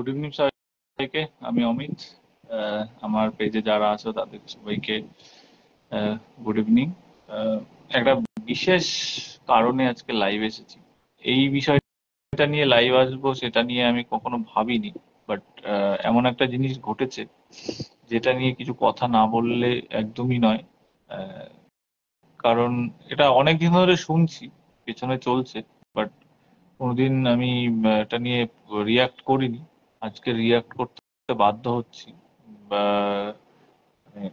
Good evening সবাইকে। আমি অমিত। আমার পেজে যারা আছো তাদের সবাইকে গুড ইভিনিং। একটা বিশেষ কারণে আজকে লাইভ এসেছি। এই বিষয়টা নিয়ে লাইভ আসবো সেটা নিয়ে আমি কখনো ভাবিনি, বাট এমন একটা জিনিস ঘটেছে যেটা নিয়ে কিছু কথা না বললে একদমই নয়। আহ, কারণ এটা অনেক দিন ধরে শুনছি, পেছনে চলছে, বাট কোনোদিন আমি এটা নিয়ে রিয়াক্ট করিনি। আজকে রিয়াক্ট করতে বাধ্য হচ্ছি। বা মানে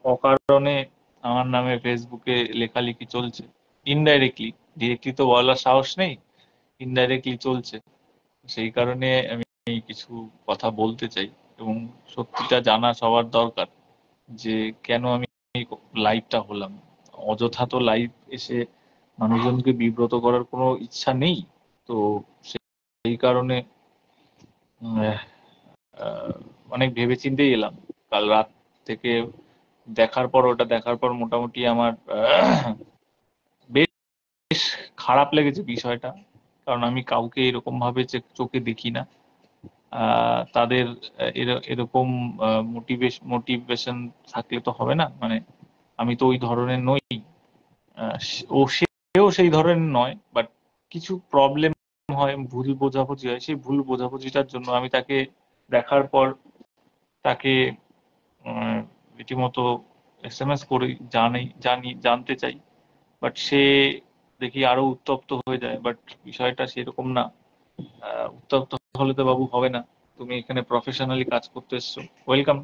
অকারণে আমার নামে ফেসবুকে লেখালেখি চলছে, ইনডাইরেক্টলি। ডিরেক্টলি তো বলার সাহস নেই, ইনডাইরেক্টলি চলছে। সেই কারণে আমি কিছু কথা বলতে চাই, এবং সত্যিটা জানা সবার দরকার যে কেন আমি লাইভটা হলাম। অযথা তো লাইভ এসে মানুষজনকে বিব্রত করার কোনো ইচ্ছা নেই। তো সেই কারণে আহ, আহ, অনেক ভেবেচিন্তেই এলাম। কাল রাত থেকে ওটা দেখার পর মোটামুটি আমার বেশ খারাপ লেগেছে বিষয়টা। কারণ আমি কাউকে এরকম ভাবে চোখে দেখি না। তাদের এরকম মোটিভেশন থাকলে তো হবে না। মানে আমি তো ওই ধরনের নই। সেও সেই ধরনের নয়, বাট কিছু প্রবলেম হয়, ভুল বোঝাবুঝি হয়। সেই ভুল বোঝাবুঝিটার জন্য আমি তাকে দেখার পর তাকে আহ, রীতিমতো এসএমএস করে জানতে চাই। বাট সে দেখি আরো উত্তপ্ত হয়ে যায়। বাট বিষয়টা সেরকম না। উত্তপ্ত হলে তো বাবু হবে না। তুমি এখানে প্রফেশনালি কাজ করতে এসছো, ওয়েলকাম।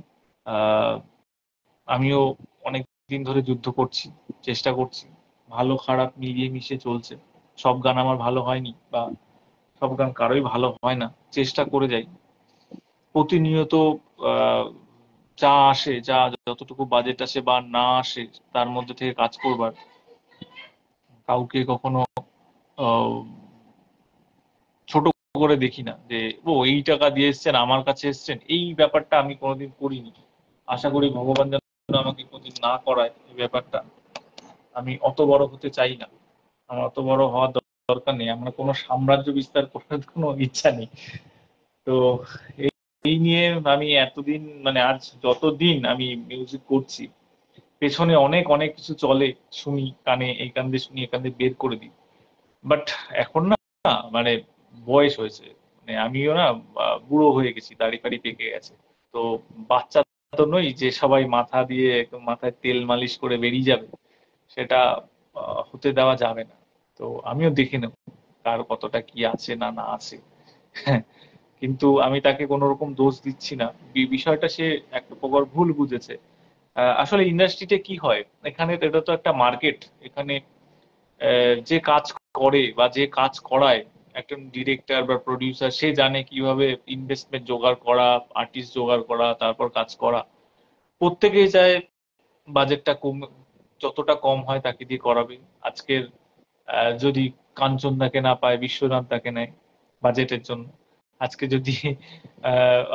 আমিও অনেক দিন ধরে যুদ্ধ করছি, চেষ্টা করছি। ভালো খারাপ মিলিয়ে মিশে চলছে। সব গান আমার ভালো হয়নি, বা সব গান কারোই ভালো হয় না। চেষ্টা করে যাই প্রতিনিয়ত। আহ, যতটুকু বাজেট আসে বা না আসে, তার মধ্যে থেকে কাজ করবার। কাউকে কখনো আহ, ছোট করে দেখি না যে ও এই টাকা দিয়ে এসছেন, আমার কাছে এসছেন। এই ব্যাপারটা আমি কোনোদিন করিনি। আশা করি ভগবান যেন আমাকে কোনোদিন না করায় এই ব্যাপারটা। আমি অত বড় হতে চাই না, আমার অত বড় হওয়ার দরকার নেই। আমার কোনো সাম্রাজ্য বিস্তার করার কোনো ইচ্ছা নেই। তো এই এই নিয়ে আমি এতদিন, মানে আজ যতদিন আমি মিউজিক করছি, পেছনে অনেক অনেক কিছু চলে। শুনি কানে, এই কান দিয়ে শুনি, এই কান দিয়ে বের করে দিই। বাট এখন না, মানে বয়স হয়েছে, মানে আমিও না বুড়ো হয়ে গেছি, দাড়ি ফাড়ি পেকে গেছে। তো বাচ্চা তো নই যে সবাই মাথা দিয়ে একদম মাথায় তেল মালিশ করে বেরিয়ে যাবে। সেটা হতে দেওয়া যাবে না। তো আমিও দেখে নেব কার কতটা কি আছে না না আছে। কিন্তু আমি তাকে কোনো রকম দোষ দিচ্ছি না। বিষয়টা সে একটা প্রকার ভুল বুঝেছে। আসলে ইন্ডাস্ট্রিতে কি হয়, এখানে তো এটা তো একটা মার্কেট। এখানে যে কাজ করে বা যে কাজ করায় একজন ডিরেক্টর বা প্রডিউসার, সে জানে কিভাবে ইনভেস্টমেন্ট জোগাড় করা, আর্টিস্ট জোগাড় করা, তারপর কাজ করা। প্রত্যেকেই চায় বাজেটটা যতটা কম হয় তাকে দিয়ে করাবে। আজকের যদি কাঞ্চনদাকে না পায়, বিশ্বনাথ দাকে নেয় বাজেটের জন্য। আজকে যদি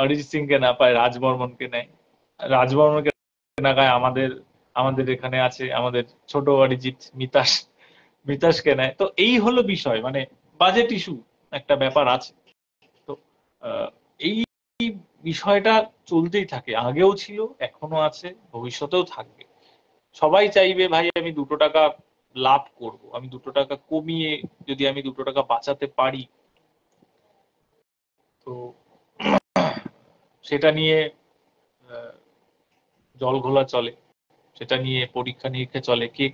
অরিজিৎ সিং কে না পায়, রাজবর্মনকে নেয়। রাজবর্মনকে না পায়, আমাদের আমাদের এখানে আছে আমাদের ছোট অরিজিৎ, মিতাসকে নেয়। তো এই হলো বিষয়, মানে বাজেট ইস্যু একটা ব্যাপার আছে। তো আহ, এই বিষয়টা চলতেই থাকে, আগেও ছিল, এখনো আছে, ভবিষ্যতেও থাকবে। সবাই চাইবে ভাই আমি 2 টাকা লাভ করব, আমি 2 টাকা কমিয়ে যদি আমি 2 টাকা বাঁচাতে পারি, তো সেটা নিয়ে আহ, জল ঘোলা চলে। সেটা নিয়ে পরীক্ষা নিরীক্ষা চলে, কে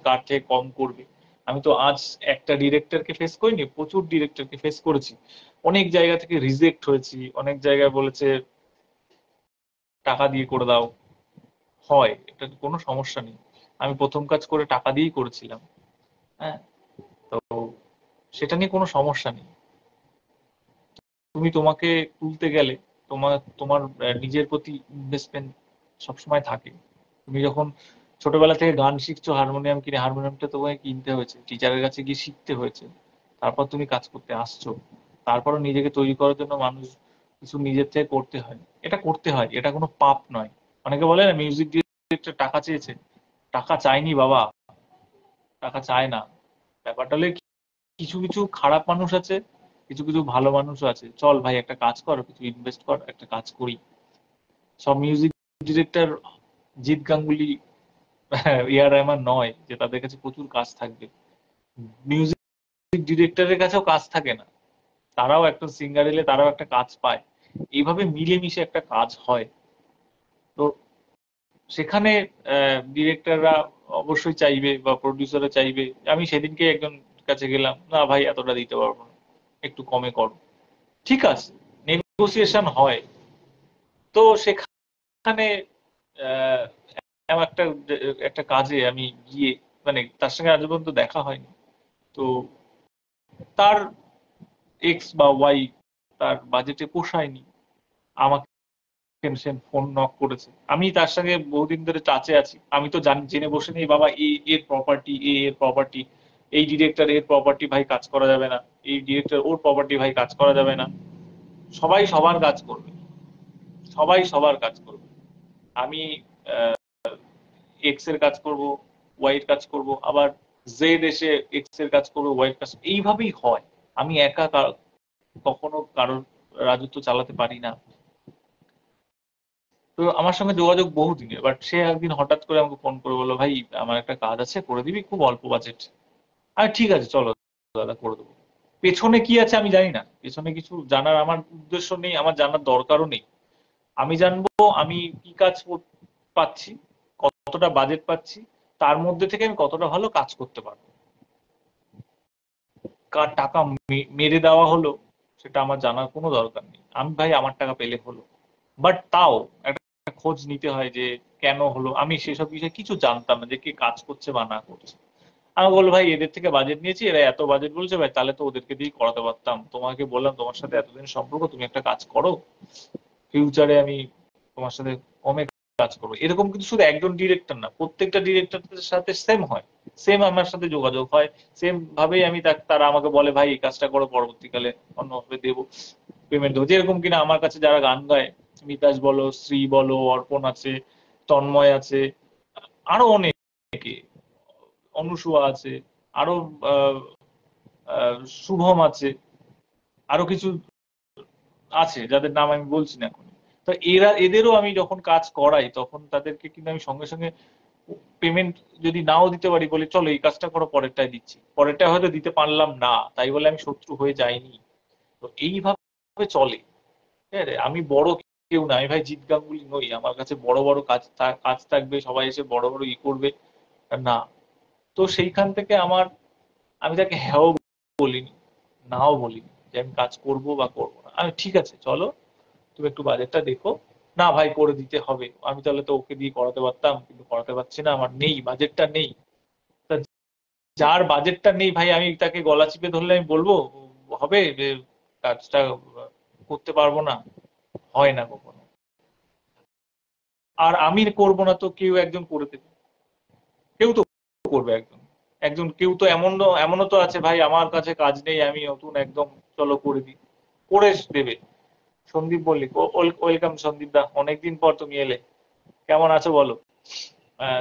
কার থেকে কম করবে। আমি তো আজ একটা ডিরেক্টরকে ফেস করিনি, প্রচুর ডিরেক্টরকে ফেস করেছি। অনেক জায়গা থেকে রিজেক্ট হয়েছি, অনেক জায়গায় বলেছে টাকা দিয়ে করে দাও। হয়, এটা কোনো সমস্যা নেই। আমি প্রথম কাজ করে টাকা দিয়েই করেছিলাম। হ্যাঁ, তো সেটা নিয়ে কোনো সমস্যা নেই। তোমাকে তুলতে গেলে তোমার তোমার নিজের প্রতি ইনভেস্টমেন্ট সবসময় থাকে। তুমি যখন ছোটবেলা থেকে গান শিখছো, হারমোনিয়াম কিনে, হারমোনিয়ামটা তোমাকে কিনতে হয়েছে, টিচারের কাছে গিয়ে শিখতে হয়েছে, তারপর তুমি কাজ করতে আসছো। তারপরও নিজেকে তৈরি করার জন্য মানুষ কিছু নিজের থেকে করতে হয়। এটা করতে হয়, এটা কোনো পাপ নয়। অনেকে বলে না মিউজিক ডিরেক্টর টাকা চেয়েছে। টাকা চায়নি বাবা, টাকা চায় না। ব্যাপারটা হলে কিছু কিছু খারাপ মানুষ আছে, কিছু কিছু ভালো মানুষও আছে, চল ভাই একটা কাজ কর, কিছু ইনভেস্ট কর, একটা কাজ করি। সব music director Jeet Ganguly, AR Rahman নয় যে তাদের কাছে প্রচুর কাজ থাকবে। মিউজিক ডিরেক্টরের কাছেও কাজ থাকে না, তারাও একটা সিঙ্গার এলে তারাও একটা কাজ পায়। এইভাবে মিলেমিশে একটা কাজ হয়। তো সেখানে ডিরেক্টররা অবশ্যই চাইবে বা প্রডিউসাররা চাইবে। আমি সেদিনকে একজন কাছে গেলাম, না ভাই এতটা দিতে পারবো না, একটু কমে করো। ঠিক আছে, নেগোসিয়েশন হয়। তো সেখানে আহ, এমন একটা একটা কাজে আমি গিয়ে, মানে তার সঙ্গে আজ পর্যন্ত দেখা হয়নি। তো তার এক্স বা ওয়াই, তার বাজেটে পোষায়নি। আমাকে সে ফোন নক করেছে, আমি তার সঙ্গে বহুদিন ধরে টাচে আছি, আমি তো জেনে বসে নেই বাবা এর প্রপার্টি, এর প্রপার্টি, এই ডিরেক্টর এর প্রপার্টি ভাই কাজ করা যাবে না, এই ডিরেক্টর ওর প্রপার্টি ভাই কাজ করা যাবে না। সবাই সবার কাজ করবে, সবাই সবার কাজ করবে। আমি এক্স এর কাজ করব, ওয়াই এর কাজ করব, আবার জেড এসে এক্স এর কাজ করবে, ওয়াই এর কাজ, এইভাবেই হয়। আমি একা কখনো কারোর রাজত্ব চালাতে পারি না। তো আমার সঙ্গে যোগাযোগ বহু দিনের, বাট সে একদিন হঠাৎ করে আমাকে ফোন করে বললো, ভাই আমার একটা কাজ আছে, করে দিবি, খুব অল্প বাজেট। আমি ঠিক আছে চলো দাদা, করে দেবো। পেছনে কি আছে আমি জানি না, পেছনে কিছু জানার আমার উদ্দেশ্য নেই, আমার জানার দরকারও নেই। আমি জানবো আমি কি কাজ পাচ্ছি, কতটা বাজেট পাচ্ছি, তার মধ্যে থেকে আমি কতটা ভালো কাজ করতে পারবো। কার টাকা মেরে দেওয়া হলো সেটা আমার জানার কোনো দরকার নেই, আমি ভাই আমার টাকা পেলে হলো। বাট তাও একটা খোঁজ নিতে হয় যে কেন হলো। আমি সেসব বিষয়ে কিছু জানতাম না, যে কে কাজ করছে বা না করছে। আমি বলবো ভাই এদের থেকে বাজেট নিয়েছি, এরা এত বাজেট বলছে, ভাই তাহলে তো ওদেরকে দিয়েই করাতে পারতাম, তোমাকে বললাম তোমার সাথে এতদিন সম্পর্ক, তুমি একটা কাজ করো, ফিউচারে আমি তোমার সাথে কমে কাজ করবো। এরকম কিন্তু শুধু একজন ডিরেক্টর না, প্রত্যেকটা ডিরেক্টরের সাথে সেম হয়, সেম আমার সাথে যোগাযোগ হয়, সেম ভাবেই আমি তারা আমাকে বলে ভাই এই কাজটা করো, পরবর্তীকালে অন্যভাবে দেবো, পেমেন্ট দেবো। যেরকম কিনা আমার কাছে যারা গান গায়, মিতাজ বলো, শ্রী বলো, অর্পণ আছে, তন্ময় আছে, আরো অনেকে, অনুসুয়া আছে, আরো আহ, শুভম আছে, আরো কিছু আছে যাদের নাম আমি বলছি না এখন। তো এদেরও আমি যখন কাজ করাই তখন তাদেরকে কিন্তু আমি সঙ্গে সঙ্গে পেমেন্ট যদি নাও দিতে পারি, বলে চলো এই কাজটা করো, পরেরটায় দিচ্ছি। পরেরটা হয়তো দিতে পারলাম না, তাই বলে আমি শত্রু হয়ে যাইনি। তো এইভাবে চলে। ঠিক আছে, আমি বড় কেউ না, আমি ভাই জিৎ গাঙ্গুলি নই, আমার কাছে বড় বড় কাজ কাজ থাকবে, সবাই এসে বড় বড় করবে, না। তো সেইখান থেকে আমার, আমি তাকে হ্যাঁও বলিনি, নাও বলিনি যে আমি কাজ করব বা করবো না। আমি ঠিক আছে চলো, তুমি একটু বাজেটটা দেখো। না ভাই করে দিতে হবে, আমি তাহলে তো ওকে দিয়ে করাতে পারতাম, কিন্তু করাতে পারছি না, আমার নেই, বাজেটটা নেই। তা যার বাজেটটা নেই ভাই, আমি তাকে গলা চিপে ধরলে আমি বলবো হবে যে কাজটা করতে পারবো না? হয় না কখনো। আর আমি করব না তো কেউ একজন করে দেবে, কেউ তো করবে একজন। একজন কেউ তো এমনও তো আছে ভাই, আমার কাছে কাজ নেই, আমি নতুন একদম, চলো করে দিই, করে দেবে। সন্দীপ বললি, ওয়েলকাম সন্দীপ দা, অনেকদিন পর তুমি এলে, কেমন আছো বলো।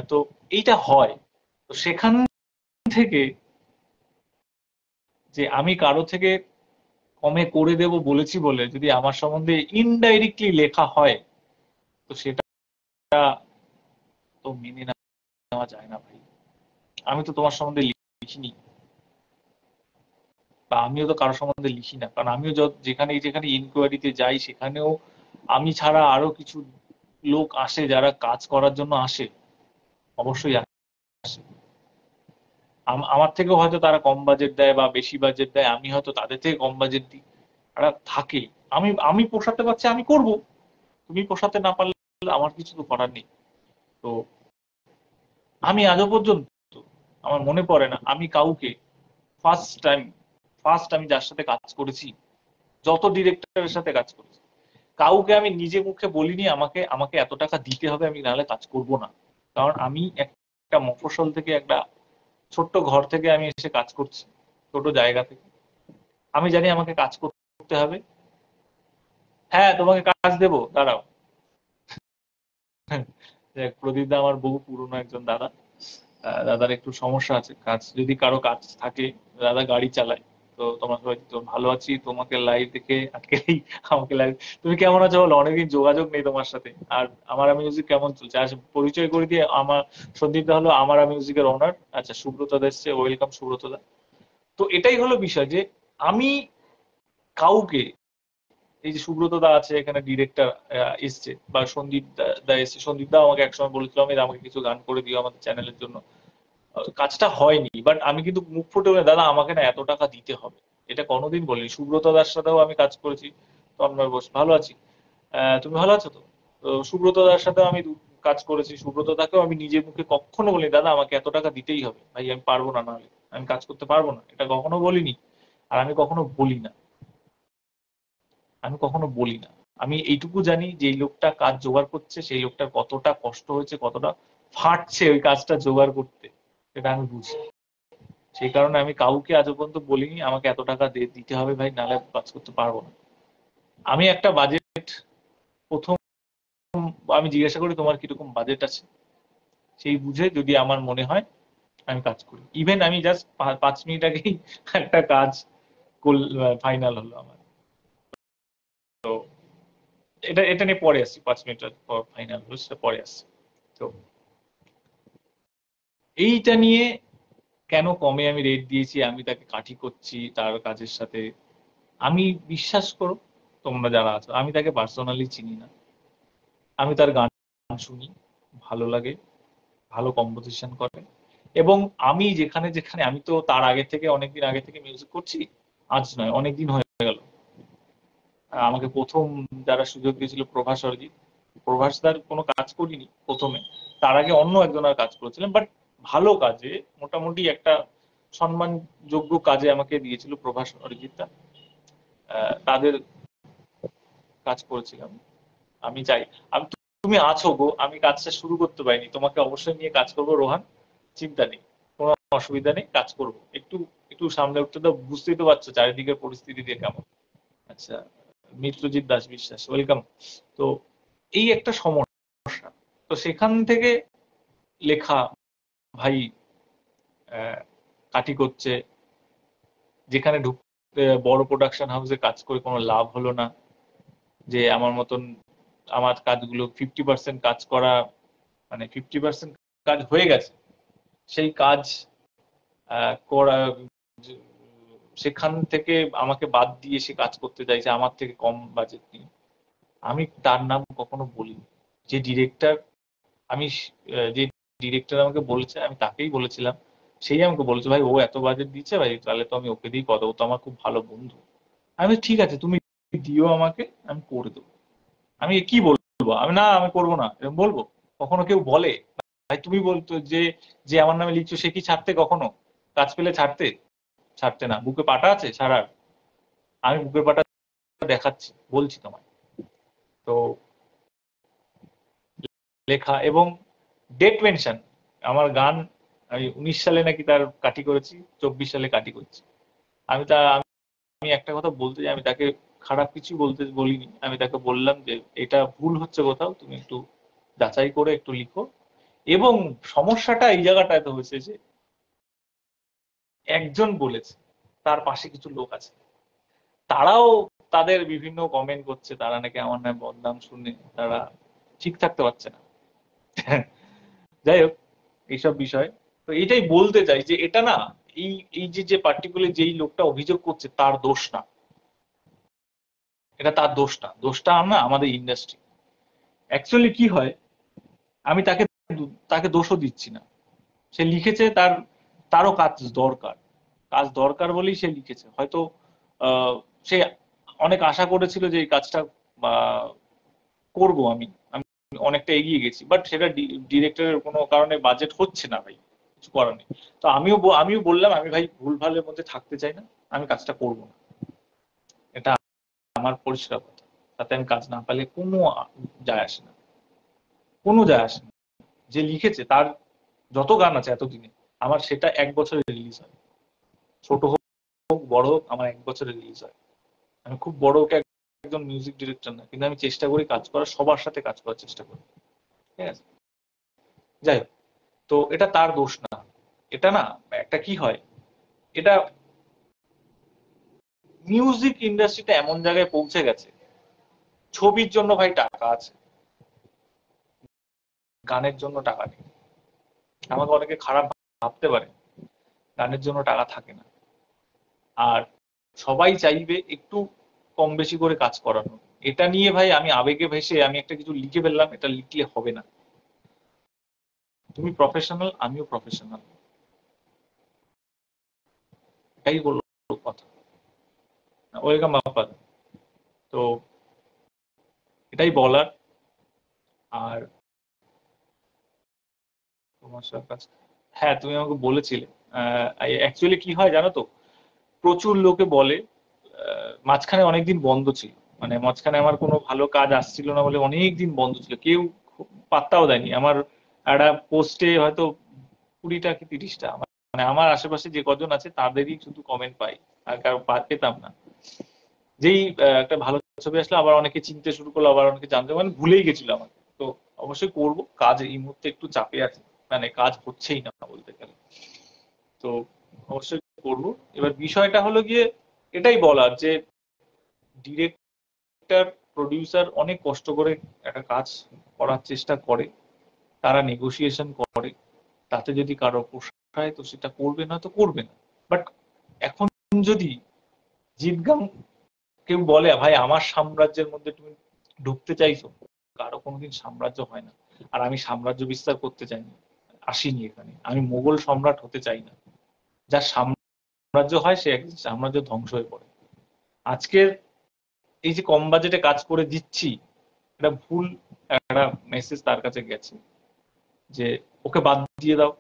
তো এইটা হয়। তো সেখান থেকে যে আমি কারো থেকে কমে করে দেব বলেছি বলে যদি আমার সম্বন্ধে ইনডাইরেক্টলি লেখা হয়, তো সেটা তো মেনে নেওয়া যায় না ভাই। আমি তো তোমার সম্বন্ধে লিখিনি, বা আমিও তো কারোর সম্বন্ধে লিখি না, কারণ আমিও যেখানে যেখানে ইনকোয়ারিতে যাই সেখানেও আমি ছাড়া আরো কিছু লোক আসে যারা কাজ করার জন্য আসে, অবশ্যই আসে। আমার থেকেও হয়তো তারা কম বাজেট দেয় বা বেশি বাজেট দেয়, আমি হয়তো তাদের থেকে কম বাজেট দিই, তারা থাকে। আমি আমি পোষাতে পারছি, আমি করব। তুমি পোষাতে না পারলে আমার কিছু তো করার নেই। তো আমি আজও পর্যন্ত, আমার মনে পড়ে না আমি কাউকে ফার্স্ট টাইম, আমি যার সাথে কাজ করেছি, যত ডিরেক্টরের সাথে কাজ করেছি, কাউকে আমি নিজে মুখে বলিনি আমাকে আমাকে এত টাকা দিতে হবে, আমি নাহলে কাজ করব না। কারণ আমি একটা মফস্বল থেকে, একটা ছোট্ট ঘর থেকে আমি এসে কাজ করছি, ছোট জায়গা থেকে। আমি জানি আমাকে কাজ করতে হবে। হ্যাঁ তোমাকে কাজ দেবো, দাঁড়াও। প্রদীপ দা আমার বহু পুরনো একজন দাদা। দাদার একটু সমস্যা আছে, কাজ যদি কারো কাজ থাকে, দাদা গাড়ি চালায়, তো তোমরা সবাই তো ভালো আছি, তোমাকে লাইভ দেখে আজকেই আমাকে লাইভ, তুমি কেমন আছো বলো, অনেকদিন যোগাযোগ নেই তোমার সাথে। আর আমারা মিউজিক কেমন চলছে? আর পরিচয় করে দিয়ে, আমার সন্দীপ দা হলো আমারা মিউজিকের ওনার। আচ্ছা, সুব্রত দা এসছে, ওয়েলকাম সুব্রত দা। তো এটাই হলো বিষয় যে আমি কাউকে, এই যে সুব্রত দা আছে এখানে ডিরেক্টর এসছে, বা সন্দীপ দা এসছে, সন্দীপ দা আমাকে একসময় বলেছিল আমি আমাকে কিছু গান করে দিও আমাদের চ্যানেলের জন্য। কাজটা হয়নি, বাট আমি কিন্তু মুখ ফুটে বলে, দাদা আমাকে না এত টাকা দিতে হবে, এটা কোনোদিন বলিনি। সুব্রত দার সাথেও আমি কাজ করেছি। তন্ময় বোস, ভালো আছি। তুমি ভালো আছো তো? তো সুব্রত দার সাথেও আমি কাজ করেছি। সুব্রত দাকেও আমি নিজের মুখে কখনো বলি দাদা আমাকে এত টাকা দিতেই হবে, ভাই আমি পারবো না, নাহলে আমি কাজ করতে পারবো না, এটা কখনো বলিনি। আর আমি কখনো বলি না, আমি কখনো বলি না। আমি এইটুকু জানি যে এই লোকটা কাজ জোগাড় করছে, সেই লোকটার কতটা কষ্ট হয়েছে, কতটা ফাটছে ওই কাজটা জোগাড় করতে, সেটা আমি বুঝি। সেই কারণে আমি কাউকে আজ পর্যন্ত বলিনি আমাকে এত টাকা দিতে হবে ভাই, নাহলে কাজ করতে পারবো না। আমি একটা বাজেট, প্রথম আমি জিজ্ঞাসা করি তোমার কিরকম বাজেট আছে, সেই বুঝে যদি আমার মনে হয় আমি কাজ করি। ইভেন আমি জাস্ট 5 মিনিট আগেই একটা কাজ ফাইনাল হলো আমার। তো এটা এটা নিয়ে পরে আসছি, 5 মিনিট পর ফাইনাল হলো, সেটা পরে আসছি। তো এইটা নিয়ে কেন কমে আমি রেট দিয়েছি, আমি তাকে কাঠি করছি তার কাজের সাথে। আমি, বিশ্বাস করো তোমরা যারা আছো, আমি তাকে পার্সোনালি চিনি না। আমি তার গান শুনি, ভালো লাগে, ভালো কম্পোজিশন করে। এবং আমি যেখানে যেখানে, আমি তো তার আগে থেকে, অনেকদিন আগে থেকে মিউজিক করছি, আজ নয় অনেকদিন হয়ে গেল। আমাকে প্রথম যারা সুযোগ দিয়েছিল প্রভাস অরিজিৎ, প্রভাস দার কোনো কাজ করিনি প্রথমে, তার আগে অন্য একজনের কাজ করেছিলাম, বাট ভালো কাজে, মোটামুটি একটা সম্মানযোগ্য কাজে আমাকে দিয়েছিল প্রভাস অরিজিৎটা। তাদের কাজ করেছিলাম। আমি চাই, আমি, তুমি আছো গো, আমি কাজটা শুরু করতে পারিনি, তোমাকে অবশ্যই নিয়ে কাজ করবো রোহান, চিন্তা নেই, কোনো অসুবিধা নেই, কাজ করবো। একটু একটু সামনে উঠতে তো, বুঝতেই তো পারছো চারিদিকের পরিস্থিতি দিয়ে কেমন। আচ্ছা, মিত্রজিৎ দাস বিশ্বাস, ওয়েলকাম। তো এই একটা সমস্যা, তো সেখান থেকে লেখা, ভাই কাটি করছে, যেখানে ঢুকতে বড় প্রোডাকশন হাউসে কাজ করে কোনো লাভ হলো না। যে আমার মতন, আমার কাজগুলো 50% কাজ করা, মানে 50% কাজ হয়ে গেছে, সেই কাজ করা, সেখান থেকে আমাকে বাদ দিয়ে সে কাজ করতে চাইছে আমার থেকে কম বাজেট নিয়ে। আমি তার নাম কখনো বলিনি। যে ডিরেক্টর, আমি যে ডিরেক্টর আমাকে বলেছে, আমি তাকেই বলেছিলাম, সেই আমাকে বলেছে ভাই ও এত বাজেট দিচ্ছে ভাই, তাহলে তো আমি ওকে দিই কথা, ও তো আমার খুব ভালো বন্ধু। আমি বলছি, ঠিক আছে তুমি দিও আমাকে, আমি করে দেবো। আমি কি বলবো, আমি না আমি করবো না এরকম বলবো? কখনো কেউ বলে? ভাই তুমি বলতো যে, যে আমার নামে লিখছো সে কি ছাড়তে কখনো? কাজ পেলে ছাড়তে? ছাড়তে না। বুকে পাটা আছে ছাড়ার? আমি বুকের পাটা দেখাচ্ছি, বলছি তোমায়। তো লেখা এবং ডেট মেনশন, আমার গান, আমি 19 সালে নাকি তার কাটি করেছি, 24 সালে কাটি করছি। আমি একটা কথা বলতে চাই, আমি তাকে খারাপ কিছু বলতে বলিনি, আমি তাকে বললাম যে এটা ভুল হচ্ছে কোথাও, তুমি একটু যাচাই করে একটু লিখো। এবং সমস্যাটা এই জায়গাটায় তো হয়েছে যে একজন বলেছে, তার পাশে কিছু লোক আছে, তারাও তাদের বিভিন্ন কমেন্ট করছে, তারা নাকি আমার নামে বদনাম শুনে তারা ঠিক থাকতে পারছে না। যাই হোক, এইসব বিষয়। তো এটাই বলতে চাই যে এটা না, এই এই যে যে পার্টিকুলার যেই লোকটা অভিযোগ করছে তার দোষ না, এটা তার দোষ না, দোষটা না আমাদের ইন্ডাস্ট্রি। অ্যাকচুয়ালি কি হয়, আমি তাকে তাকে দোষও দিচ্ছি না। সে লিখেছে, তার, তারও কাজ দরকার, কাজ দরকার বলেই সে লিখেছে হয়তো। সে অনেক আশা করেছিল যে এই কাজটা করব আমি, আমি অনেকটা এগিয়ে গেছি, বাট সেটা ডিরেক্টরের কোনো কারণে বাজেট হচ্ছে না ভাই, কিছু করার নেই। তো আমিও বললাম, আমি ভাই ভুলভালের মধ্যে থাকতে চাই না, আমি কাজটা করব না, এটা আমার পরিষ্কার কথা। তাতে আমি কাজ না পেলে কোনো যায় আসে না, কোনো যায় আসে না। যে লিখেছে তার যত গান আছে এতদিনে, আমার সেটা 1 বছরে রিলিজ হয়, ছোট হোক বড় হোক, আমার 1 বছরে রিলিজ হয়। আমি খুব বড় ওকে একজন মিউজিক ডিরেক্টর না, কিন্তু আমি চেষ্টা করি কাজ করার, সবার সাথে কাজ করার চেষ্টা করি, ঠিক আছে? যাই হোক, তো এটা তার দোষ না। এটা না, একটা কি হয়, এটা মিউজিক ইন্ডাস্ট্রিটা এমন জায়গায় পৌঁছে গেছে, ছবির জন্য ভাই টাকা আছে, গানের জন্য টাকা নেই। আমাকে অনেকে খারাপ ভাবতে পারে, গানের জন্য টাকা থাকে না। আর সবাই চাইবে একটু কম বেশি করে কাজ করানো। এটা নিয়ে ভাই আমি আবেগে ভেসে আমি একটা কিছু লিখে ফেললাম, এটা লিখলে হবে না। তুমি প্রফেশনাল, আমিও প্রফেশনাল, এটাই বললো কথা। ওয়েলকাম বাপ্পা। তো এটাই বলার। আর তোমার কাছে, হ্যাঁ তুমি আমাকে বলেছিলে, অ্যাকচুয়ালি কি হয় জানো তো, প্রচুর লোকে বলে, মাঝখানে অনেকদিন বন্ধ ছিল, মানে মাঝখানে আমার কোনো ভালো কাজ আসছিল না বলে অনেক দিন বন্ধ ছিল, কেউ পাত্তাও দেয়নি আমার। একটা পোস্টে হয়তো 20টা কি 30টা, মানে আমার আশেপাশে যে কজন আছে তাদেরই শুধু কমেন্ট পাই, আর কারো পেতাম না। যেই একটা ভালো ছবি আসলে আবার অনেকে চিনতে শুরু করলো, আবার অনেকে জানতে, মানে ভুলেই গেছিল আমাকে। তো অবশ্যই করব কাজ, এই মুহূর্তে একটু চাপে আছে, মানে কাজ হচ্ছেই না বলতে গেলে। তো অবশ্যই করব। এবার বিষয়টা হলো গিয়ে এটাই বলার যে ডিরেক্টর, প্রডিউসার অনেক কষ্ট করে একটা কাজ করার চেষ্টা করে, তারা নেগোসিয়েশন করে, তাতে যদি কারো পোষায় তো সেটা করবে, না তো করবে না। বাট এখন যদি জিৎগাং কেউ বলে ভাই আমার সাম্রাজ্যের মধ্যে তুমি ঢুকতে চাইছো, কারো কোনোদিন সাম্রাজ্য হয় না। আর আমি সাম্রাজ্য বিস্তার করতে চাই না, আসিনি এখানে, আমি মোগল সম্রাট হতে চাই না। যার সাম্রাজ্য হয় সে একদিন সাম্রাজ্য ধ্বংস হয়ে পড়ে। আজকের এই যে কম বাজেটে কাজ করে দিচ্ছি, এটা ভুল একটা মেসেজ তার কাছে গেছে, যে ওকে বাদ দিয়ে দাও।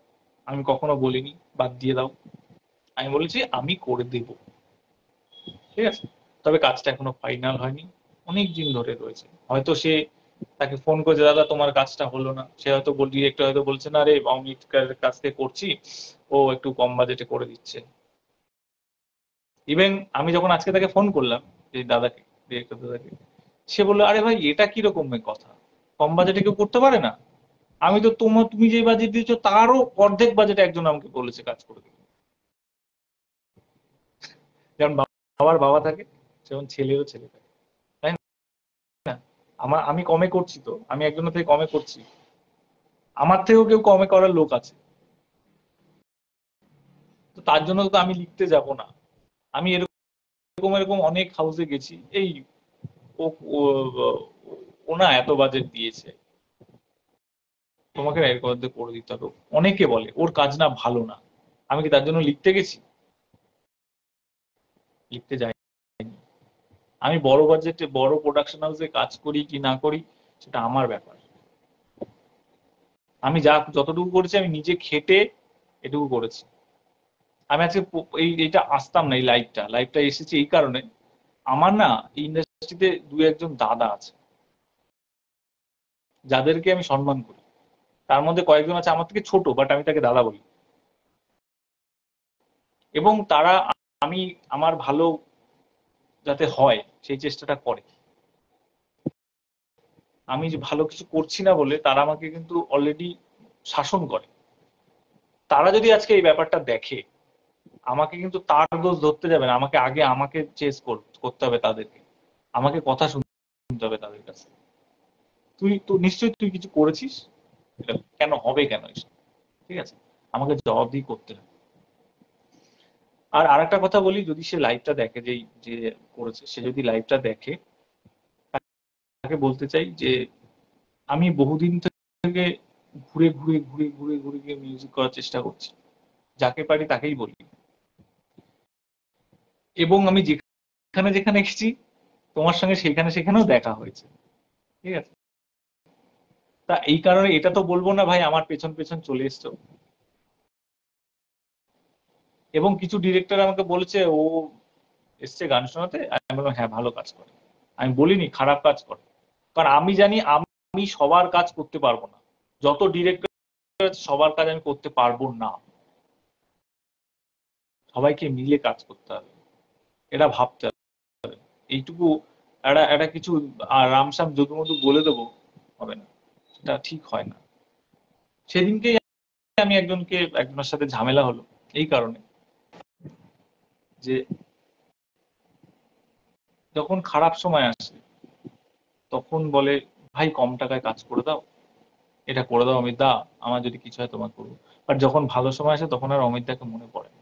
আমি কখনো বলিনি বাদ দিয়ে দাও, আমি বলেছি আমি করে দেব, ঠিক আছে। তবে কাজটা এখনো ফাইনাল হয়নি, অনেক দিন ধরে রয়েছে। হয়তো সে, তাকে ফোন করেছে, দাদা তোমার কাজটা হলো না, সে হয়তো ডিরেক্টর হয়তো বলছে না রে অমিতের কাছ থেকে করছি, ও একটু কম বাজেটে করে দিচ্ছে। ইভেন আমি যখন আজকে তাকে ফোন করলাম, এই দাদাকে, ডিরেক্টর দাদাকে, সে বললো আরে ভাই এটা কিরকম কথা, কম বাজেটে কেউ করতে পারে না? আমি তো তুমি যে বাজেট দিয়েছো তারও অর্ধেক বাজেটে একজন আমাকে বলেছে কাজ করে দিতে। যেমন বাবার বাবা থাকে, সেমন ছেলেরও ছেলে থাকে, তাই না? আমি কমে করছি, তো আমি একজনের থেকে কমে করছি, আমার থেকেও কেউ কমে করার লোক আছে, তো তার জন্য তো আমি লিখতে যাব না। আমি এরকম এরকম অনেক হাউসে গেছি, এই ও ও না এত বাজেট দিয়েছে, তোমাকে এর মধ্যে করে দিতে হবে, অনেকে বলে ওর কাজ না ভালো না। আমি কি তার জন্য লিখতে গেছি? লিখতে যাই। আমি বড় বাজেটে বড় প্রোডাকশন হাউসে কাজ করি কি না করি সেটা আমার ব্যাপার। আমি যতটুকু করেছি আমি নিজে খেটে এটুকু করেছি। আমি আজকে এইটা আসতাম না, এই লাইভটা এসেছি এই কারণে, আমার না এই ইন্ডাস্ট্রিতে দু একজন দাদা আছে যাদেরকে আমি সম্মান করি। তার মধ্যে কয়েকজন আছে আমার থেকে ছোট, বাট আমি তাকে দাদা বলি। এবং তারা, আমি আমার ভালো যাতে হয় সেই চেষ্টাটা করে। আমি যে ভালো কিছু করছি না বলে তারা আমাকে কিন্তু অলরেডি শাসন করে। তারা যদি আজকে এই ব্যাপারটা দেখে, আমাকে কিন্তু তার দোষ ধরতে যাবে না, আমাকে আগে আমাকে চেস করতে হবে তাদেরকে, আমাকে কথা শুনতে হবে তাদের কাছে। তুই তো নিশ্চয়ই তুই কিছু করেছিস, এটা কেন হবে, কেন এসব, ঠিক আছে, আমাকে জবাবদিহি করতে হবে। আর আরেকটা কথা বলি, যদি সে লাইভটা দেখে, যে করেছে সে যদি লাইভটা দেখে, তাকে বলতে চাই যে আমি বহুদিন থেকে ঘুরে ঘুরে ঘুরে ঘুরে ঘুরে গিয়ে মিউজিক করার চেষ্টা করছি, যাকে পারি তাকেই বলি। এবং আমি যেখানে যেখানে এসেছি তোমার সঙ্গে সেখানে সেখানেও দেখা হয়েছে, ঠিক আছে। তা এই কারণে এটা তো বলবো না ভাই আমার পেছন পেছন চলে এসছো। এবং কিছু ডিরেক্টর আমাকে বলেছে ও এসছে গান শোনাতে, আমি বললাম হ্যাঁ ভালো কাজ করে, আমি বলিনি খারাপ কাজ করে। কারণ আমি জানি আমি সবার কাজ করতে পারবো না, যত ডিরেক্টর আছে সবার কাজ আমি করতে পারবো না, সবাইকে মিলে কাজ করতে হবে, এটা ভাবতে হবে। এইটুকু একটা একটা কিছু রামসাম যদুমধু বলে দেবো, হবে না, সেটা ঠিক হয় না। সেদিনকেই আমি একজনের সাথে ঝামেলা হলো এই কারণে, যে যখন খারাপ সময় আসে তখন বলে ভাই কম টাকায় কাজ করে দাও, এটা করে দাও অমিত দা, আমার যদি কিছু হয় তোমার করবো। আর যখন ভালো সময় আসে তখন আর অমিত দাকে মনে পড়ে না।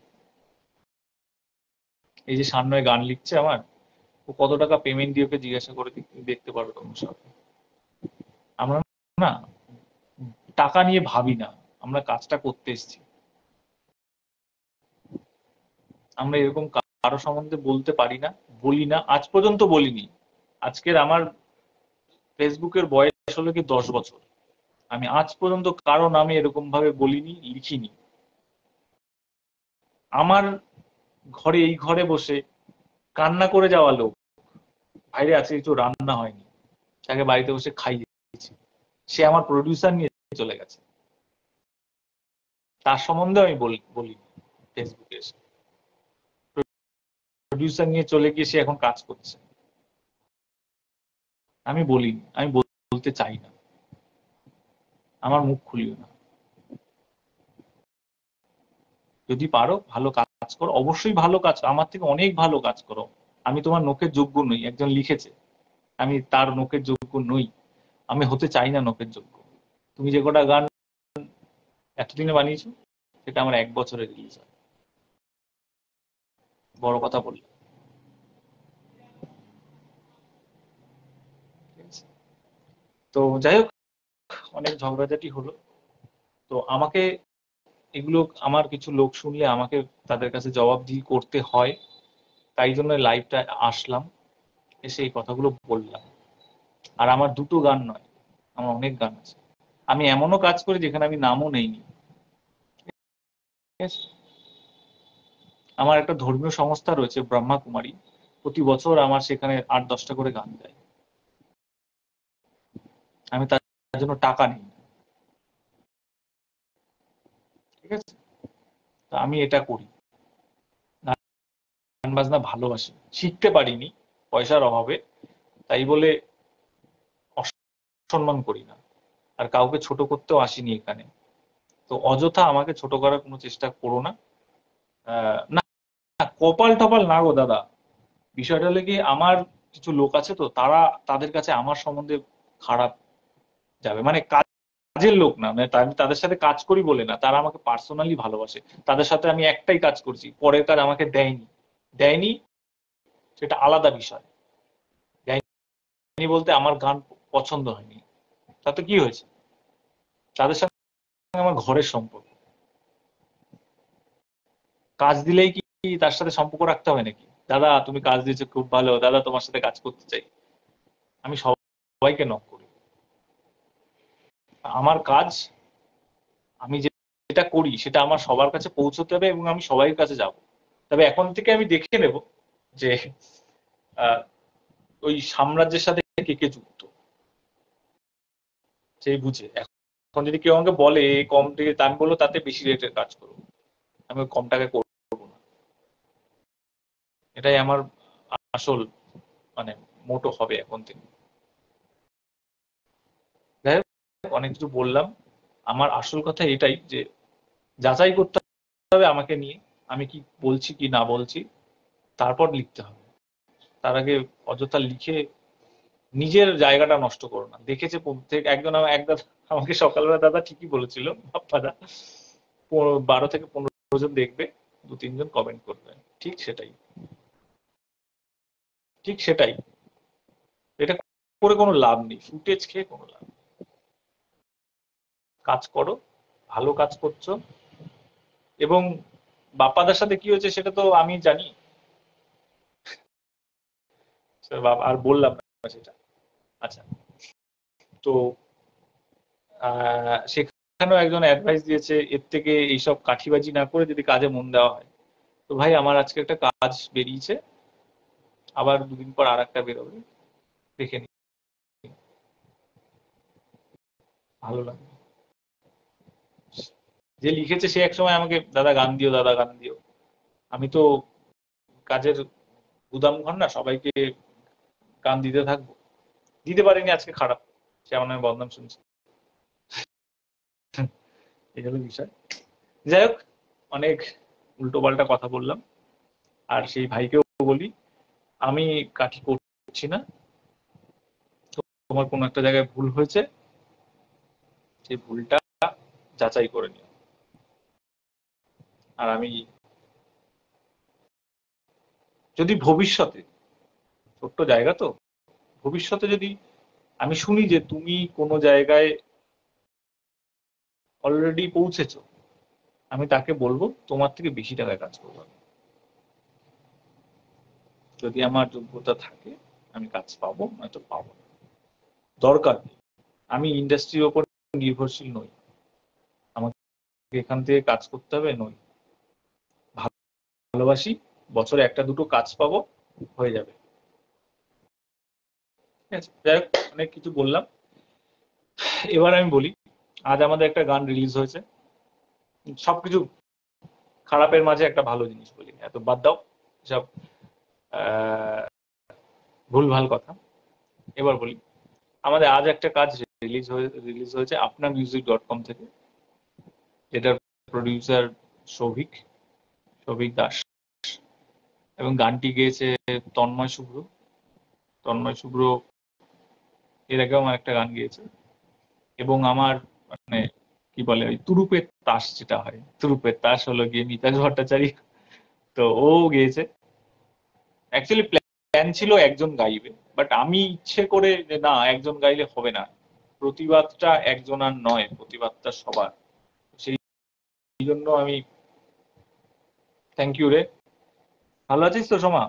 এই যে সামনে গান লিখছে আমার, ও কত টাকা পেমেন্ট দিয়ে ওকে জিজ্ঞাসা করে দেখতে পারো তোমার সব। আমরা না টাকা নিয়ে ভাবি না, আমরা কাজটা করতে এসেছি। আমরা এরকম কারো সম্বন্ধে বলতে পারি না, বলি না, আজ পর্যন্ত বলিনি। আজকের আমার ফেসবুকের বয়স হলো কি 10 বছর, আমি আজ পর্যন্ত কারো নামে এরকম ভাবে বলিনি, লিখিনি। আমার ঘরে, এই ঘরে বসে কান্না করে যাওয়া লোক, বাইরে আছে কিছু রান্না হয়নি, তাকে বাড়িতে বসে খাইয়েছি, সে আমার প্রডিউসার নিয়ে চলে গেছে, তার সম্বন্ধে আমি বলিনি ফেসবুকে এসে। প্রডিউসার নিয়ে চলে গিয়ে সে এখন কাজ করছে, আমি বলিনি, আমি বলতে চাই না, আমার মুখ খুলিও না। যদি পারো ভালো কাজ করো, অবশ্যই ভালো কাজ, আমার থেকে অনেক ভালো কাজ করো। আমি তোমার নোকের যোগ্য নই, একজন লিখেছে, আমি তার নোকের যোগ্য নই, আমি হতে চাই না নোকের যোগ্য। তুমি যে কটা গান এতদিনে বানিয়েছো, সেটা আমার 1 বছরে রিলিজ হয়, বড় কথা বললে। তো যাই হোক, অনেক ঝগড়াঝাটি হলো। তো আমাকে এগুলো, আমার কিছু লোক শুনলে আমাকে তাদের কাছে জবাবদিহি করতে হয়, তাই জন্য লাইভটা আসলাম, এসে এই কথাগুলো বললাম। আর আমার দুটো গান নয়, আমার অনেক গান আছে। আমি এমনও কাজ করি যেখানে আমি নামও নেইনি, ঠিক আছে? আমার একটা ধর্মীয় সংস্থা রয়েছে ব্রহ্মা কুমারী, প্রতি বছর আমার সেখানে 8-10টা করে গান দেয়, আমি তার জন্য টাকা নিই না, ঠিক আছে? তো আমি এটা করি, গান বাজনা ভালোবাসি, শিখতে পারিনি পয়সার অভাবে, তাই বলে অসম্মান করি না, আর কাউকে ছোট করতেও আসিনি এখানে। তো অযথা আমাকে ছোট করার কোনো চেষ্টা করো না। না, কপাল টপাল না গো দাদা, বিষয়টা হলো কি, আমার কিছু লোক আছে তো, তারা, তাদের কাছে আমার সম্বন্ধে খারাপ যাবে, মানে কাজের লোক না, মানে আমি তাদের সাথে কাজ করি বলে না, তারা আমাকে পার্সোনালি ভালোবাসে, তাদের সাথে আমি একটাই কাজ করছি, পরের কাজ আমাকে দেয়নি, দেয়নি সেটা আলাদা বিষয়। দেয়নি বলতে আমার গান পছন্দ হয়নি, তাতে কি হয়েছে? তাদের সঙ্গে আমার ঘরের সম্পর্ক, কাজ দিলেই কি তার সাথে সম্পর্ক রাখতে হবে নাকি? দাদা তুমি কাজ দিয়েছো খুব ভালো, দাদা তোমার সাথে কাজ করতে চাই, আমি সবাইকে নক করি। আমার কাজ, আমি যেটা করি সেটা আমার সবার কাছে পৌঁছতে হবে এবং আমি সবাই কাছে যাব। তবে এখন থেকে আমি দেখে নেব যে আহ, ওই সাম্রাজ্যের সাথে কে কে যুক্ত, সেই বুঝে। এখন যদি কেউ আমাকে বলে কম থেকে, আমি বলবো তাতে বেশি রেটের কাজ করবো, আমি কম টাকায় করবো না। এটাই আমার আসল, মানে মোটো হবে এখন থেকে। যাই হোক, অনেক কিছু বললাম, আমার আসল কথা এটাই যে যাচাই করতে হবে আমাকে নিয়ে, আমি কি বলছি কি না বলছি, তারপর লিখতে হবে। তার আগে অযথা লিখে নিজের জায়গাটা নষ্ট করো না। দেখেছে প্রত্যেক একজন, একদম আমাকে সকালবেলা দাদা ঠিকই বলেছিল, বাপ্পাদা 12 থেকে 15 জন দেখবে, 2-3 জন কমেন্ট করবে, ঠিক সেটাই, ঠিক সেটাই। এটা করে কোনো লাভ নেই, ফুটেজ খেয়ে কোনো লাভ নেই। কাজ করো, ভালো কাজ করছো, এবং বাপ্পাদার সাথে কি হয়েছে সেটা তো আমি জানি, আর বললাম না সেটা। আচ্ছা, তো সেখানেও একজন অ্যাডভাইস দিয়েছে, এর থেকে এইসব কাঠিবাজি না করে যদি কাজে মন দেওয়া হয়। তো ভাই আমার আজকে একটা কাজ বেরিয়েছে, আবার 2 দিন পর আর একটা বেরোবে, দেখে নি, ভালো লাগে। যে লিখেছে সে একসময় আমাকে দাদা গান দিও, দাদা গান দিও, আমি তো কাজের গুদাম ঘর না, সবাইকে গান দিতে থাকবো, দিতে পারিনি, আজকে খারাপ, সে আমার নামে বদনাম শুনছে, এই হলো বিষয়। যাই হোক, অনেক উল্টো পাল্টা কথা বললাম। আর সেই ভাইকেও বলি, আমি কাঠি করছি না, তোমার কোনো একটা জায়গায় ভুল হয়েছে, সেই ভুলটা যাচাই করে নিও। আর আমি যদি ভবিষ্যতে, ছোট্ট জায়গা তো, ভবিষ্যতে যদি আমি শুনি যে তুমি কোনো জায়গায় অলরেডি পৌঁছেছো, আমি তাকে বলবো তোমার থেকে বেশি টাকায় কাজ করবো। যদি আমার যোগ্যতা থাকে আমি কাজ পাবো, নয়তো পাবো না, দরকার নেই। আমি ইন্ডাস্ট্রির ওপর নির্ভরশীল নই, আমাকে এখান থেকে কাজ করতে হবে নই। ভালোবাসি, বছরে একটা দুটো কাজ পাবো, হয়ে যাবে। ঠিক আছে, যাই হোক, অনেক কিছু বললাম। এবার আমি বলি, আজ আমাদের একটা গান রিলিজ হয়েছে। সবকিছু খারাপের মাঝে একটা ভালো জিনিস বলি, এত বাদ দাও সব ভুলভাল কথা। এবার বলি, আমাদের আজ একটা কাজ রিলিজ হয়েছে apnamusic.com থেকে, যেটার প্রডিউসার সৌভিক সৌভিক দাস, এবং গানটি গেয়েছে তন্ময় শুভ্র। তন্ময় শুভ্র এর আগেও আমার একটা গান গেয়েছে, এবং আমার মানে কি বলে ওই তুরুপের তাস, যেটা হয় তুরুপের তাস হলো গিয়ে মিতাজ ভট্টাচার্য, তো ও গেয়েছে। অ্যাকচুয়ালি প্ল্যান ছিল একজন গাইবে, বাট আমি ইচ্ছে করে যে না, একজন গাইলে হবে না, প্রতিবাদটা একজন আর নয়, প্রতিবাদটা সবার। সেই জন্য আমি, থ্যাংক ইউ রে। ভালো আছিস তো সোমা?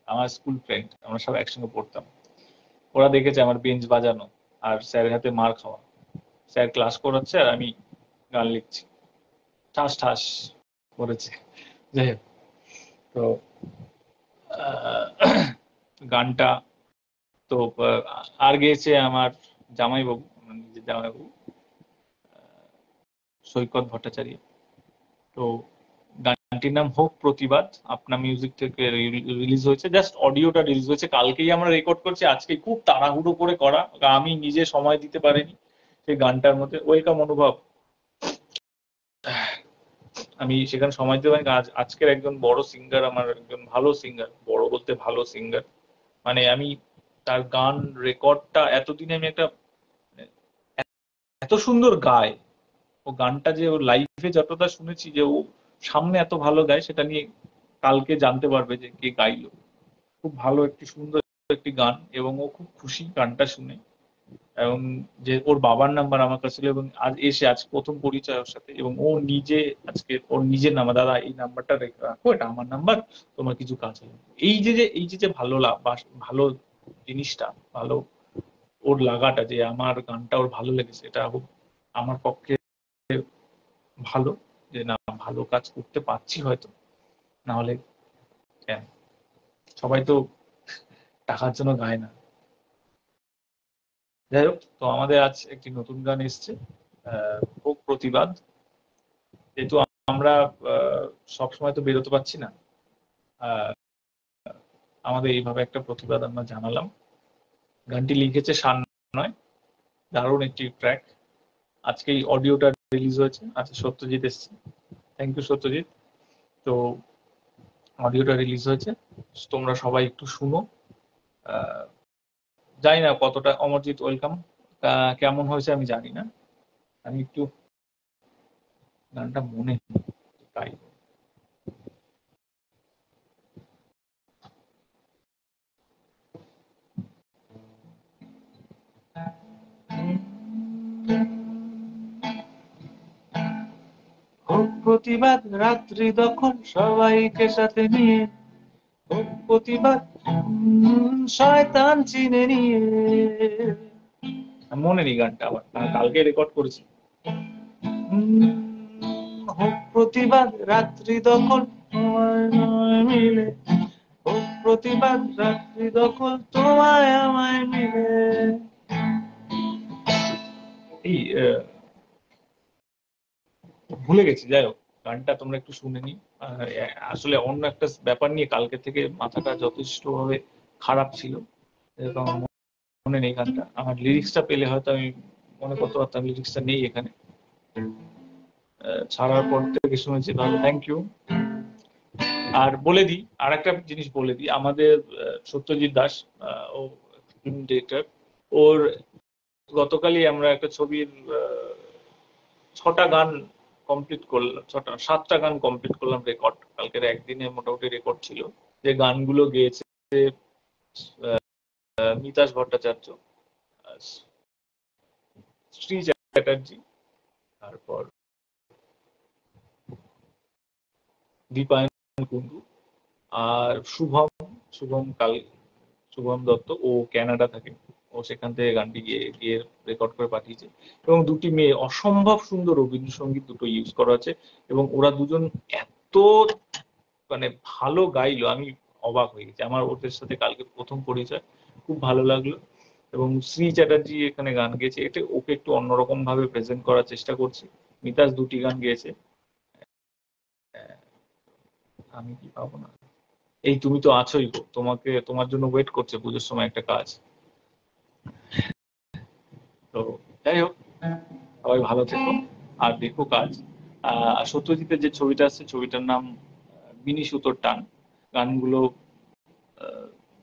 আমার স্কুল ফ্রেন্ড, আমরা সব একসঙ্গে পড়তাম। ওরা দেখেছে আমার বেঞ্চ বাজানো আর স্যারের হাতে মার খাওয়া। স্যার ক্লাস করাচ্ছে আর আমি গান লিখছি, ঠাস ঠাস করেছে। যাই হোক, তো গানটা তো আর গেয়েছে আমার জামাইবাবু, আমার নিজের জামাইবাবু সৈকত ভট্টাচার্য। তো গানটির নাম হোক প্রতিবাদ, আপনা মিউজিক থেকে রিলিজ হয়েছে। জাস্ট অডিওটা রিলিজ হয়েছে, কালকেই আমরা রেকর্ড করছি, আজকে খুব তাড়াহুড়ো করে করা, আমি নিজে সময় দিতে পারিনি সেই গানটার মধ্যে। ওয়েলকাম অনুভব, আমি সেখানে সময় দিতে পারিনি। আজকের একজন বড় সিঙ্গার, আমার একজন ভালো সিঙ্গার, বড় বলতে ভালো সিঙ্গার, মানে আমি তার গান রেকর্ডটা এতদিনে আমি একটা, এত সুন্দর গায় ও গানটা, যে ও লাইভে যতটা শুনেছি যে ও সামনে এত ভালো গায়, সেটা নিয়ে কালকে জানতে পারবে যে কে গাইলো। খুব ভালো একটি সুন্দর একটি গান, এবং ও খুব খুশি গানটা শুনে, এবং যে ওর বাবার নাম্বার আমার কাছে ছিল, এবং আজ প্রথম পরিচয় ওর সাথে, এবং ও নিজে আজকে ওর নিজের নাম্বার, দাদা এই নাম্বারটা রাখো, এটা আমার নাম্বার, তোমার কিছু কাজ হবে। এই যে ভালো ভালো জিনিসটা, ভালো ওর লাগাটা, যে আমার গানটা ওর ভালো লেগেছে, এটা খুব আমার পক্ষে ভালো, যে না ভালো কাজ করতে পারছি হয়তো, না হলে কেন, সবাই তো টাকার জন্য গায় না। যাই হোক, তো আমাদের আজ একটি নতুন গান এসছে, হোক প্রতিবাদ। যেহেতু আমরা সবসময় তো বেরোতে পারছি না, আমাদের এইভাবে একটা প্রতিবাদ আমরা জানালাম। গানটি লিখেছে শান নয়, দারুণ একটি ট্র্যাক। আজকে এই অডিওটা রিলিজ হয়েছে, আজকে সত্যজিৎ এসছে, থ্যাংক ইউ সত্যজিৎ। তো অডিওটা রিলিজ হয়েছে, তোমরা সবাই একটু শুনো। জানি না কতটা, অমরজিৎ ওয়েলকাম, কেমন হয়েছে আমি জানি না, আমি একটু গানটা মনে তাই। হোক প্রতিবাদ রাত্রি দখল সবাইকে সাথে নিয়ে, হোক প্রতিবাদ শয়তান চিনে নিয়ে। মনে নেই গানটা আবার, কালকে রেকর্ড করেছি। হোক প্রতিবাদ রাত্রি দখল মিলে, হোক প্রতিবাদ রাত্রি দখল তোমায় আমায় মিলে। এই ভুলে গেছি, যাই হোক, গানটা তোমরা একটু শুনে নি। আসলে অন্য একটা ব্যাপার নিয়ে কালকে থেকে মাথাটা যথেষ্ট ভাবে খারাপ ছিল, আমার মনে নেই গানটা। আমার লিরিক্সটা পেলে হয়তো আমি মনে করতে পারতাম, লিরিক্সটা নেই এখানে। ছাড়ার পর থেকে শুনেছি, তাহলে থ্যাংক ইউ। আর বলে দিই, আর একটা জিনিস বলে দিই, আমাদের সত্যজিৎ দাস, ও ফিল্ম ডিরেক্টর, ওর গতকালই আমরা একটা ছবির 6টা গান কমপ্লিট করলাম, 7টা গান কমপ্লিট করলাম রেকর্ড, কালকের একদিনে মোটামুটি রেকর্ড ছিল। যে গানগুলো গেয়েছে মিতাশ ভট্টাচার্য, শ্রী চ্যাটার্জি, তারপর দীপায়ন কুন্ডু, আর শুভম দত্ত। ও ক্যানাডা থাকে, ও সেখান থেকে গানটি গিয়ে গিয়ে রেকর্ড করে পাঠিয়েছে। এবং দুটি মেয়ে অসম্ভব সুন্দর রবীন্দ্রসঙ্গীত দুটো ইউজ করা আছে, এবং ওরা দুজন এত মানে ভালো গাইলো, আমি অবাক হয়ে গেছি। আমার ওদের সাথে কালকে প্রথম পরিচয়, খুব ভালো লাগলো। এবং শ্রী চ্যাটার্জি এখানে গান গেয়েছে, এটা ওকে একটু অন্যরকম ভাবে প্রেজেন্ট করার চেষ্টা করছি। মিতাজ দুটি গান গেয়েছে। আমি কি পাবো না, এই তুমি তো আছোই গো, তোমার জন্য ওয়েট করছে পুজোর সময় একটা কাজ। তো যাই হোক, সবাই ভালো থেকো আর দেখো কাজ। সত্যজিতের যে ছবিটা আসছে, ছবিটার নাম বিনি সুতোর টান। গানগুলো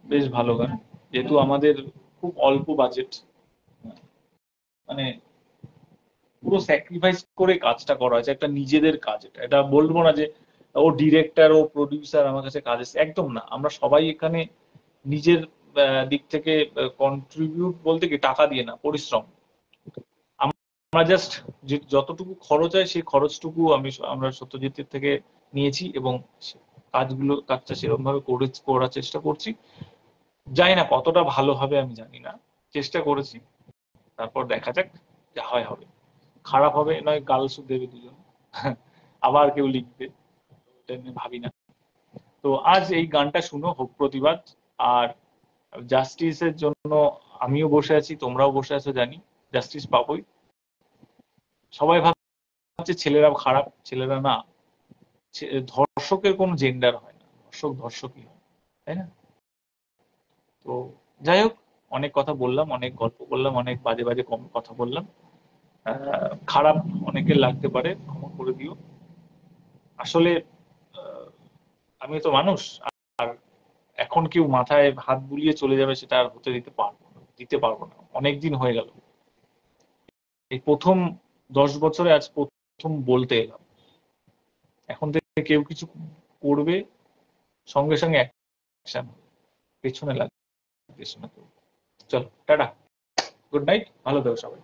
বেশ ভালো গান, যেহেতু আমাদের খুব অল্প বাজেট, মানে পুরো স্যাক্রিফাইস করে কাজটা করা হয়েছে, একটা নিজেদের কাজ। এটা বলবো না যে ও ডিরেক্টর ও প্রডিউসার আমার কাছে কাজ এসেছে, একদম না। আমরা সবাই এখানে নিজের দিক থেকে কন্ট্রিবিউট বলতে কি টাকা দিয়ে না, পরিশ্রম। আমরা জাস্ট যতটুকু খরচ হয় সেই খরচটুকু আমরা সত্যজিতের থেকে নিয়েছি, এবং কাজটা সেরকম ভাবে করার চেষ্টা করছি। জানি না কতটা ভালো হবে, আমি জানি না, চেষ্টা করেছি। তারপর দেখা যাক, যা হয় হবে। খারাপ হবে নয়, গালসু দেবে দুজন, আবার কেউ লিখবে, এটা নিয়ে ভাবি না। তো আজ এই গানটা শুনো, হোক প্রতিবাদ। আর জাস্টিসের জন্য আমিও বসে আছি, তোমরাও বসে আছো জানি, জাস্টিস পাবোই। সবাই ভাবছে ছেলেরা খারাপ, ছেলেরা না। ধর্ষকের কোনো জেন্ডার হয় না, ধর্ষক ধর্ষকই হয়, তাই না? তো যাই হোক, অনেক কথা বললাম, অনেক গল্প করলাম, অনেক বাজে বাজে কম কথা বললাম। খারাপ অনেকের লাগতে পারে, ক্ষমা করে দিও। আসলে আমি তো মানুষ, আর এখন কেউ মাথায় হাত বুলিয়ে চলে যাবে সেটা আর হতে দিতে পারবো না। অনেকদিন হয়ে গেল, এই প্রথম 10 বছরে আজ প্রথম বলতে এলাম। এখন থেকে কেউ কিছু করবে, সঙ্গে সঙ্গে অ্যাকশন, পেছনে লাগবে না কেউ। চলো টাটা, গুড নাইট, ভালো থেকো সবাই।